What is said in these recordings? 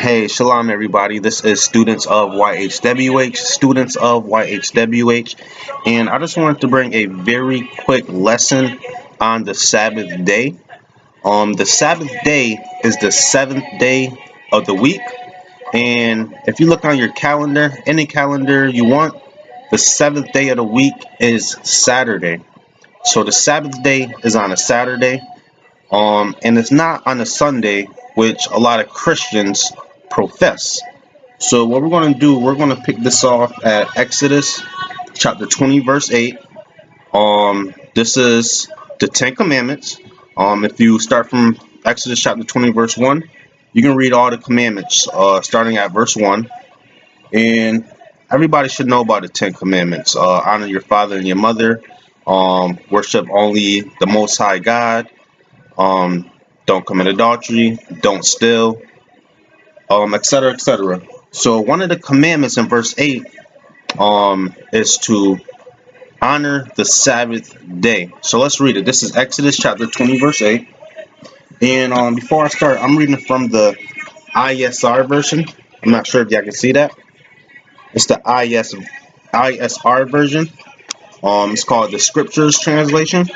Hey, shalom everybody. This is students of YHWH, and I just wanted to bring a very quick lesson on the Sabbath day. The Sabbath day is the seventh day of the week, and if you look on your calendar, any calendar you want, the seventh day of the week is Saturday. So the Sabbath day is on a Saturday, and it's not on a Sunday, which a lot of Christians profess. So what we're going to do, we're going to pick this off at Exodus chapter 20 verse 8. This is the Ten Commandments. If you start from Exodus chapter 20 verse 1, you can read all the commandments starting at verse 1. And everybody should know about the Ten Commandments. Honor your father and your mother. Worship only the Most High God. Don't commit adultery. Don't steal. Etc., etc. So one of the commandments in verse 8 is to honor the Sabbath day. So let's read it. This is Exodus chapter 20 verse 8. And before I start, I'm reading from the ISR version. I'm not sure if y'all can see that. It's the ISR version. It's called the Scriptures translation.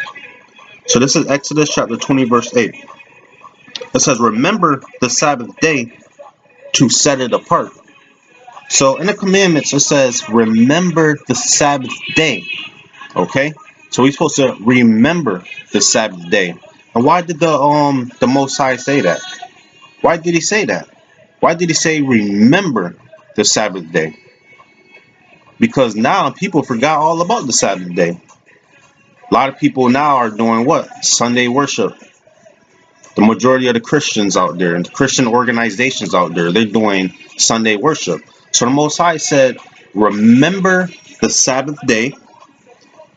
So this is Exodus chapter 20 verse 8. It says, remember the Sabbath day to set it apart. So in the commandments it says remember the Sabbath day. Okay, so we're supposed to remember the Sabbath day. And why did the Most High say that? Why did he say that? Why did he say remember the Sabbath day? Because now people forgot all about the Sabbath day. A lot of people now are doing what? Sunday worship. The majority of the Christians out there and the Christian organizations out there, they're doing Sunday worship. So the Most High said, remember the Sabbath day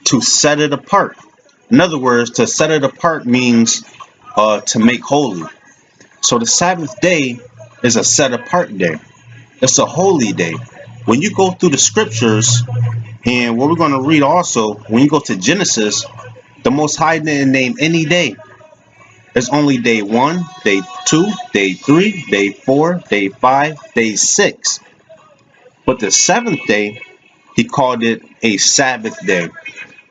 to set it apart. In other words, to set it apart means to make holy. So the Sabbath day is a set apart day. It's a holy day. When you go through the scriptures, and what we're going to read also, when you go to Genesis, the Most High didn't name any day. It's only day 1, day 2, day 3, day 4, day 5, day 6. But the seventh day, he called it a Sabbath day.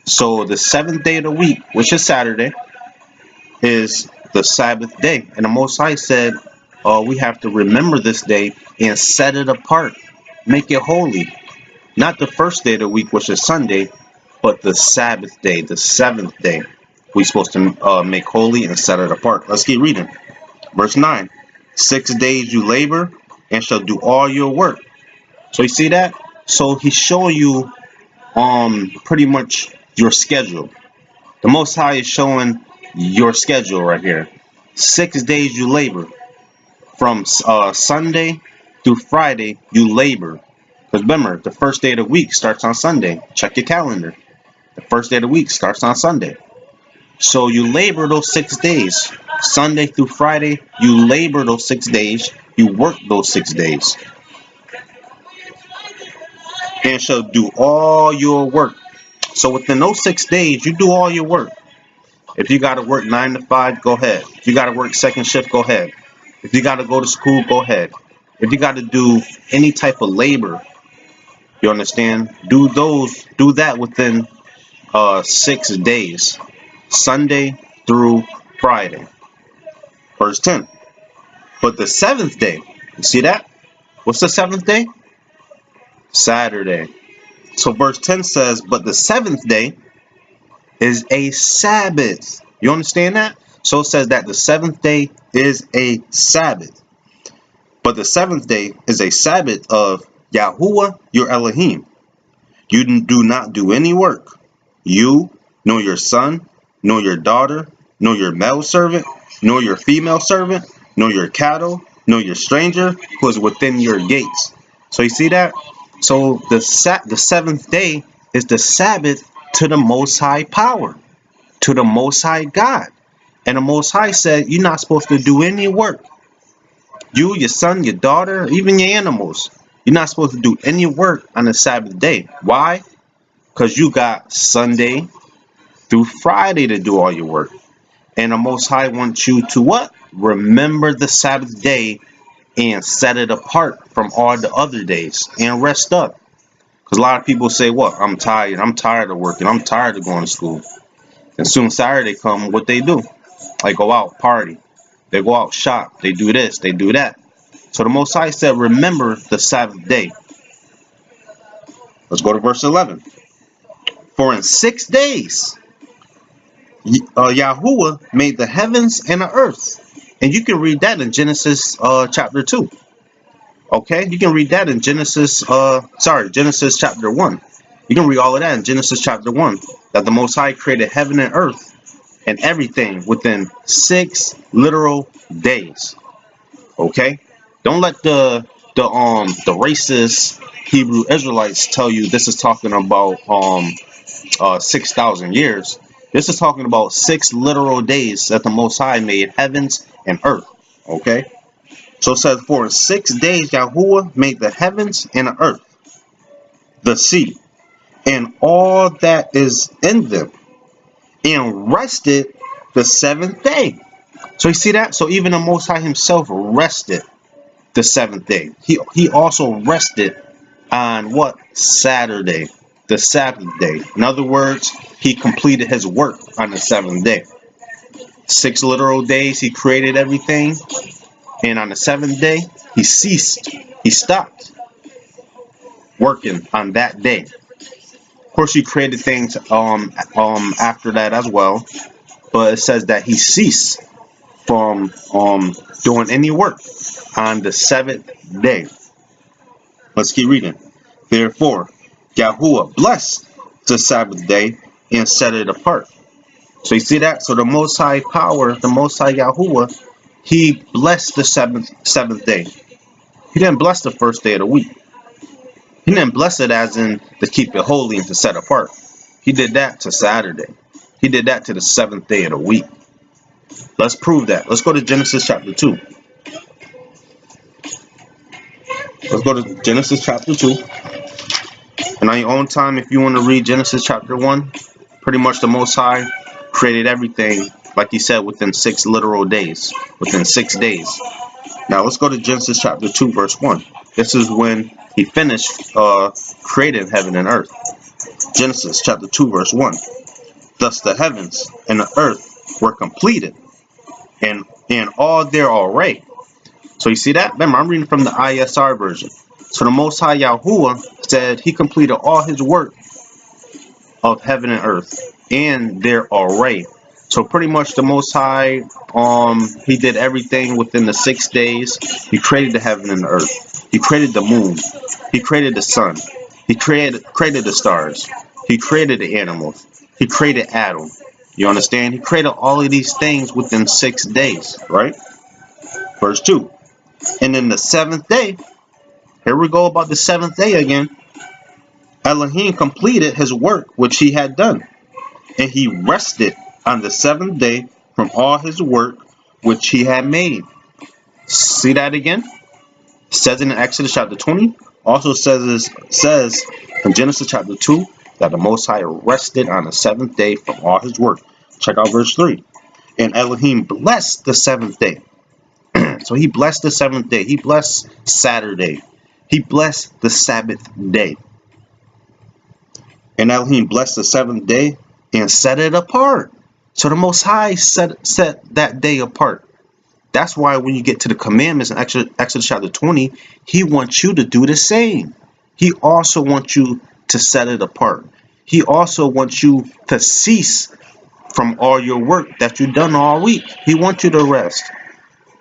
So the seventh day of the week, which is Saturday, is the Sabbath day. And the Most High said, we have to remember this day and set it apart. Make it holy. Not the first day of the week, which is Sunday, but the Sabbath day, the seventh day. We're supposed to make holy and set it apart. Let's keep reading. Verse 9. 6 days you labor and shall do all your work. So you see that? So he's showing you pretty much your schedule. The Most High is showing your schedule right here. 6 days you labor. From Sunday through Friday, you labor. Because remember, the first day of the week starts on Sunday. Check your calendar. The first day of the week starts on Sunday. So you labor those 6 days. Sunday through Friday, you labor those 6 days. You work those 6 days. And shall do all your work. So within those 6 days, you do all your work. If you got to work 9 to 5, go ahead. If you got to work second shift, go ahead. If you got to go to school, go ahead. If you got to do any type of labor, you understand? Do that within 6 days. Sunday through Friday. Verse 10. But the seventh day, you see that? What's the seventh day? Saturday. So verse 10 says, but the seventh day is a Sabbath. You understand that? So it says that the seventh day is a Sabbath. But the seventh day is a Sabbath of Yahuwah your Elohim. You do not do any work. You, nor your son, nor your daughter, nor your male servant, nor your female servant, nor your cattle, nor your stranger who is within your gates. So you see that? So the seventh day is the Sabbath to the Most High power, to the Most High God. And the Most High said you're not supposed to do any work. You, your son, your daughter, even your animals. You're not supposed to do any work on the Sabbath day. Why? Because you got Sunday through Friday to do all your work. And the Most High wants you to what? Remember the Sabbath day and set it apart from all the other days and rest up. Because a lot of people say, what? I'm tired. I'm tired of working. I'm tired of going to school. And soon Saturday come, what they do? They go out, party. They go out, shop. They do this. They do that. So the Most High said, remember the Sabbath day. Let's go to verse 11. For in 6 days, Yahuwah made the heavens and the earth. And you can read that in Genesis chapter 2. Okay, you can read that in Genesis chapter 1. You can read all of that in Genesis chapter 1. That the Most High created heaven and earth and everything within 6 literal days. Okay? Don't let the racist Hebrew Israelites tell you this is talking about 6,000 years. This is talking about 6 literal days that the Most High made heavens and earth. Okay? So it says, for in 6 days Yahuwah made the heavens and the earth, the sea, and all that is in them, and rested the 7th day. So you see that? So even the Most High himself rested the 7th day. He also rested on what? Saturday, the Sabbath day. In other words, he completed his work on the 7th day. 6 literal days he created everything, and on the 7th day he ceased. He stopped working on that day. Of course, he created things after that as well, but it says that he ceased from doing any work on the 7th day. Let's keep reading. Therefore, Yahuwah blessed the Sabbath day and set it apart. So you see that? So the Most High power, the Most High Yahuwah, he blessed the seventh day. He didn't bless the first day of the week. He didn't bless it as in to keep it holy and to set apart. He did that to Saturday. He did that to the 7th day of the week. Let's prove that. Let's go to Genesis chapter 2. Let's go to Genesis chapter 2. And on your own time, if you want to read Genesis chapter 1, pretty much the Most High created everything, like he said, within 6 literal days. Within 6 days. Now let's go to Genesis chapter 2, verse 1. This is when he finished creating heaven and earth. Genesis chapter 2, verse 1. Thus the heavens and the earth were completed, and all their array. So you see that? Remember, I'm reading from the ISR version. So the Most High Yahuwah said he completed all his work of heaven and earth and their array. So pretty much the Most High, he did everything within the 6 days. He created the heaven and the earth. He created the moon. He created the sun. He created the stars. He created the animals. He created Adam. You understand? He created all of these things within 6 days, right? Verse 2. And in the 7th day, here we go about the 7th day again. Elohim completed his work which he had done, and he rested on the 7th day from all his work which he had made. See that again? It says in Exodus chapter 20. Also says in Genesis chapter 2 that the Most High rested on the 7th day from all his work. Check out verse 3. And Elohim blessed the 7th day. So he blessed the 7th day. He blessed Saturday. He blessed the Sabbath day. And Elohim blessed the 7th day and set it apart. So the Most High set that day apart. That's why when you get to the commandments in Exodus chapter 20, he wants you to do the same. He also wants you to set it apart. He also wants you to cease from all your work that you've done all week. He wants you to rest.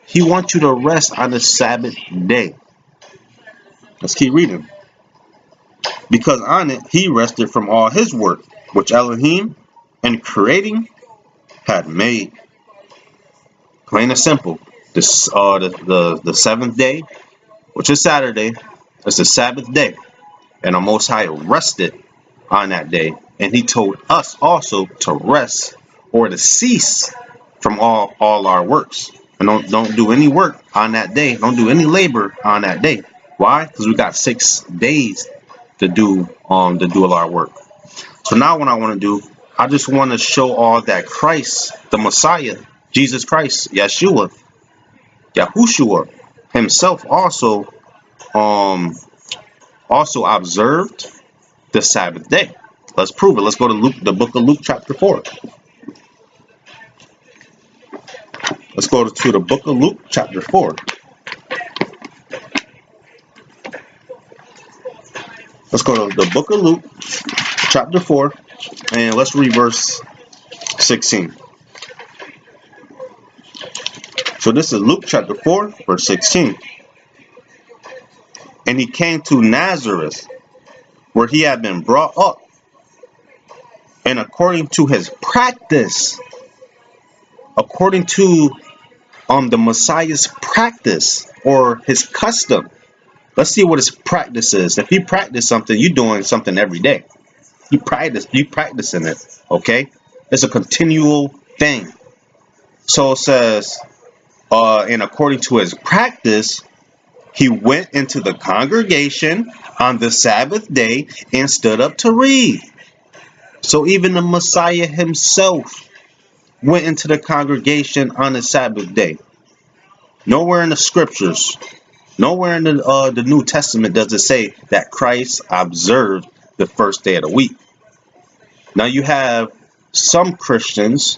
He wants you to rest on the Sabbath day. Let's keep reading. Because on it he rested from all his work, which Elohim in creating had made. Plain and simple. The 7th day, which is Saturday, is the Sabbath day. And the Most High rested on that day. And he told us also to rest or to cease from all our works. And don't do any work on that day. Don't do any labor on that day. Why? Because we got 6 days to do all our work. So now what I want to do, I just want to show all that Christ, the Messiah, Jesus Christ, Yahushua, himself also observed the Sabbath day. Let's prove it. Let's go to Luke, the book of Luke, chapter 4. Let's go to the book of Luke, chapter 4. Let's go to the book of Luke, chapter 4, and let's read verse 16. So this is Luke chapter 4, verse 16. And he came to Nazareth, where he had been brought up, and according to his practice, according to the Messiah's practice or his custom. Let's see what his practice is. If you practice something, you're doing something every day. You practicing it, okay? It's a continual thing. So it says, and according to his practice, he went into the congregation on the Sabbath day and stood up to read. So even the Messiah himself went into the congregation on the Sabbath day. Nowhere in the scriptures, nowhere in the New Testament does it say that Christ observed the first day of the week. Now you have some Christians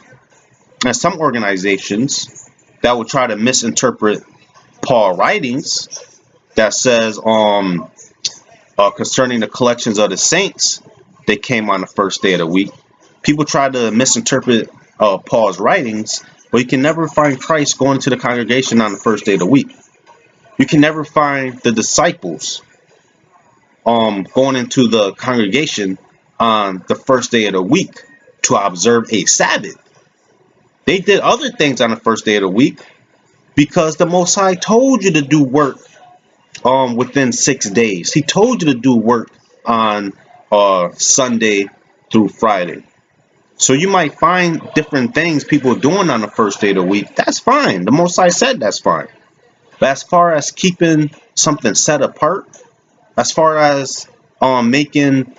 and some organizations that will try to misinterpret Paul writings that says concerning the collections of the saints, they came on the first day of the week. People try to misinterpret Paul's writings, but you can never find Christ going to the congregation on the first day of the week. You can never find the disciples going into the congregation on the first day of the week to observe a Sabbath. They did other things on the first day of the week because the Most High told you to do work within 6 days. He told you to do work on Sunday through Friday. So you might find different things people doing on the first day of the week. That's fine. The Most High said that's fine. But as far as keeping something set apart, as far as making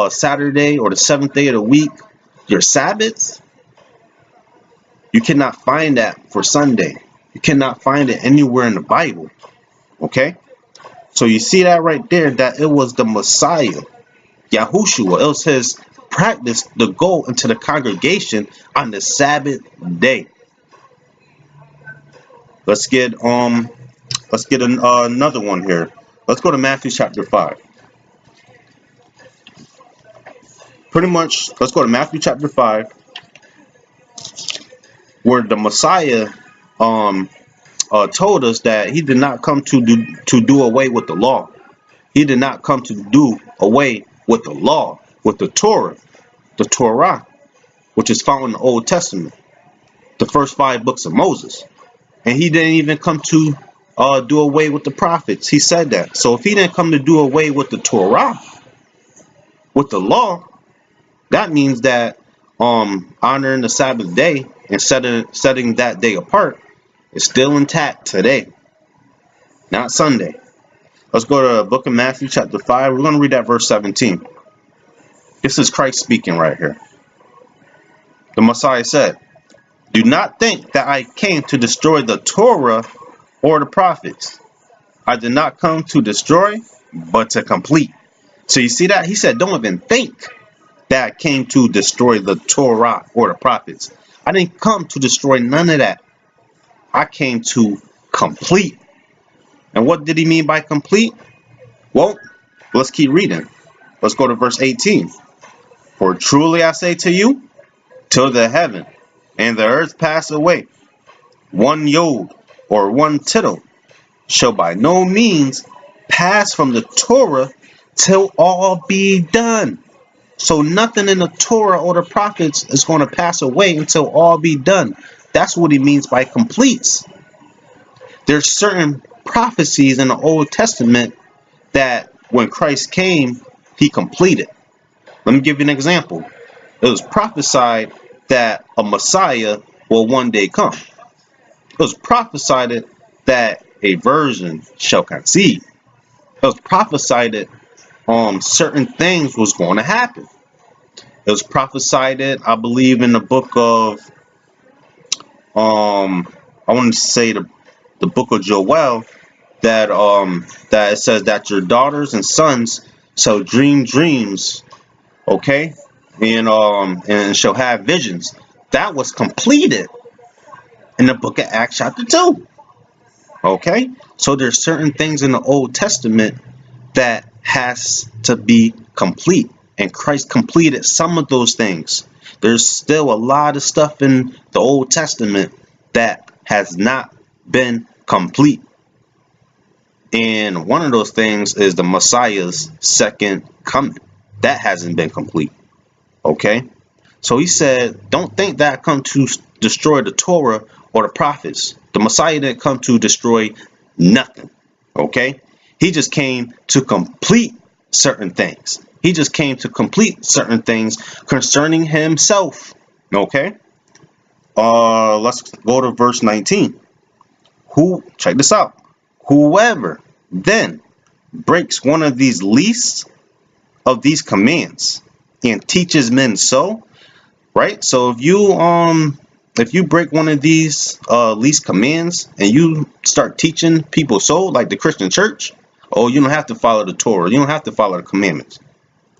Saturday or the seventh day of the week your Sabbath, you cannot find that for Sunday. You cannot find it anywhere in the Bible. Okay? So you see that right there, that it was the Messiah, Yahushua. It was his practice to go into the congregation on the Sabbath day. Let's get another one here. Let's go to Matthew chapter 5. Pretty much, let's go to Matthew chapter 5, where the Messiah told us that he did not come to do away with the law. He did not come to do away with the law, with the Torah, which is found in the Old Testament, the first 5 books of Moses. And he didn't even come to do away with the prophets. He said that. So if he didn't come to do away with the Torah, with the law, that means that honoring the Sabbath day and setting that day apart is still intact today, not Sunday. Let's go to the book of Matthew chapter 5. We're going to read that verse 17. This is Christ speaking right here. The Messiah said, "Do not think that I came to destroy the Torah or the prophets. I did not come to destroy, but to complete." So you see that? He said, don't even think that I came to destroy the Torah or the prophets. I didn't come to destroy none of that. I came to complete. And what did he mean by complete? Well, let's keep reading. Let's go to verse 18. "For truly I say to you, till the heaven and the earth pass away, one yod or one tittle shall by no means pass from the Torah till all be done." So nothing in the Torah or the prophets is going to pass away until all be done. That's what he means by completes. There's certain prophecies in the Old Testament that when Christ came, he completed. Let me give you an example. It was prophesied that a Messiah will one day come. It was prophesied that a virgin shall conceive. It was prophesied that certain things was going to happen. It was prophesied, I believe, in the book of I want to say the book of Joel, that it says that your daughters and sons shall dream dreams, okay, and shall have visions. That was completed in the book of Acts chapter 2. Okay? So there's certain things in the Old Testament that has to be complete. And Christ completed some of those things. There's still a lot of stuff in the Old Testament that has not been complete. And one of those things is the Messiah's second coming. That hasn't been complete. Okay? So he said, don't think that I come to destroy the Torah or the prophets. The Messiah didn't come to destroy nothing. Okay? He just came to complete certain things. He just came to complete certain things concerning himself. Okay? Let's go to verse 19. Check this out. Whoever then breaks one of these least of these commands and teaches men so, right? So if you break one of these least commands and you start teaching people so, like the Christian church, oh, you don't have to follow the Torah, you don't have to follow the commandments.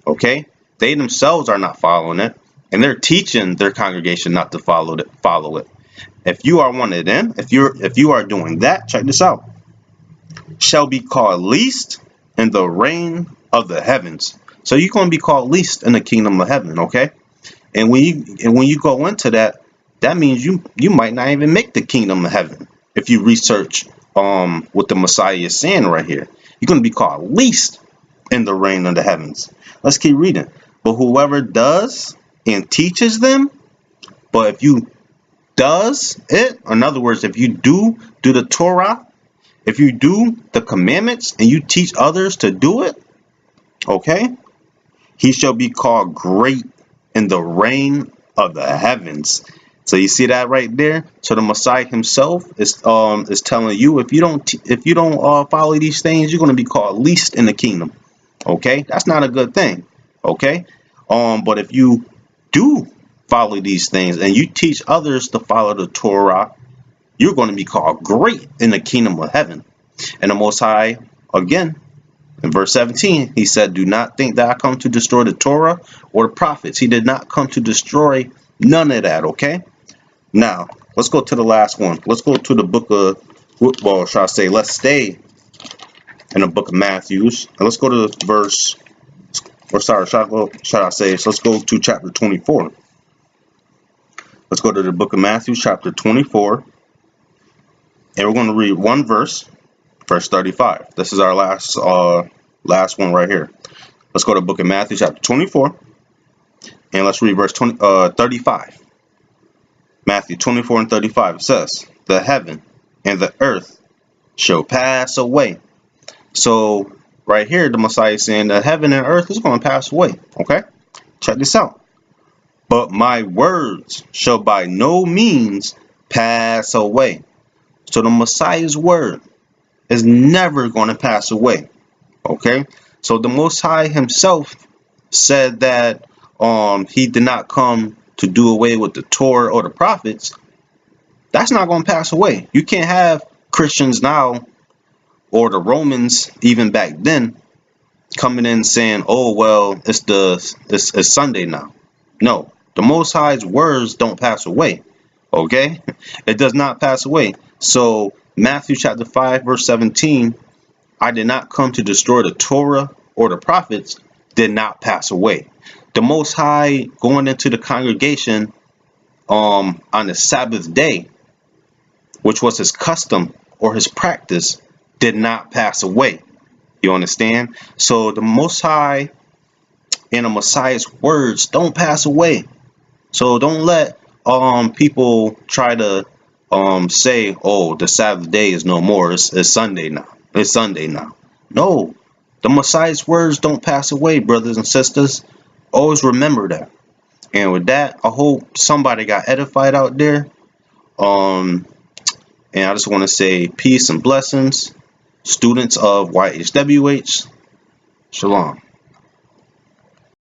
Okay? They themselves are not following it, and they're teaching their congregation not to follow it. If you are one of them, if you are doing that, check this out. Shall be called least in the reign of the heavens. So you're going to be called least in the kingdom of heaven, okay? And when you go into that, that means you might not even make the kingdom of heaven if you research what the Messiah is saying right here. You're going to be called least in the reign of the heavens. Let's keep reading. But whoever does and teaches them, but if you does it, in other words, if you do the Torah, if you do the commandments and you teach others to do it, okay, he shall be called great in the reign of the heavens. So you see that right there. So the Messiah himself is telling you, if you don't follow these things, you're going to be called least in the kingdom. Okay, that's not a good thing. Okay, but if you do follow these things and you teach others to follow the Torah, you're going to be called great in the kingdom of heaven. And the Most High, again, in verse 17, he said, do not think that I come to destroy the Torah or the prophets. He did not come to destroy none of that, okay? Now, let's go to the last one. Let's go to the book of, well, should I say, let's stay in the book of Matthew. And let's go to verse, or sorry, should I say, so let's go to chapter 24. Let's go to the book of Matthew, chapter 24. And we're going to read one verse, verse 35. This is our last one right here. Let's go to the book of Matthew, chapter 24. And let's read verse 35. Matthew 24 and 35. It says, the heaven and the earth shall pass away. So right here, the Messiah is saying the heaven and earth is going to pass away. Okay? Check this out. But my words shall by no means pass away. So the Messiah's word is never going to pass away. Okay? So the Most High himself said that he did not come to do away with the Torah or the prophets. That's not going to pass away. You can't have Christians now or the Romans even back then coming in saying, oh, well, it's Sunday now. No, the Most High's words don't pass away. Okay? It does not pass away. So Matthew chapter 5 verse 17, I did not come to destroy the Torah or the prophets, did not pass away. The Most High going into the congregation on the Sabbath day, which was his custom or his practice, did not pass away. You understand? So the Most High and the Messiah's words don't pass away. So don't let people try to say, oh, the Sabbath day is no more. It's Sunday now. It's Sunday now. No, the Messiah's words don't pass away, brothers and sisters. Always remember that. And with that, I hope somebody got edified out there. And I just want to say peace and blessings. Students of YHWH, shalom.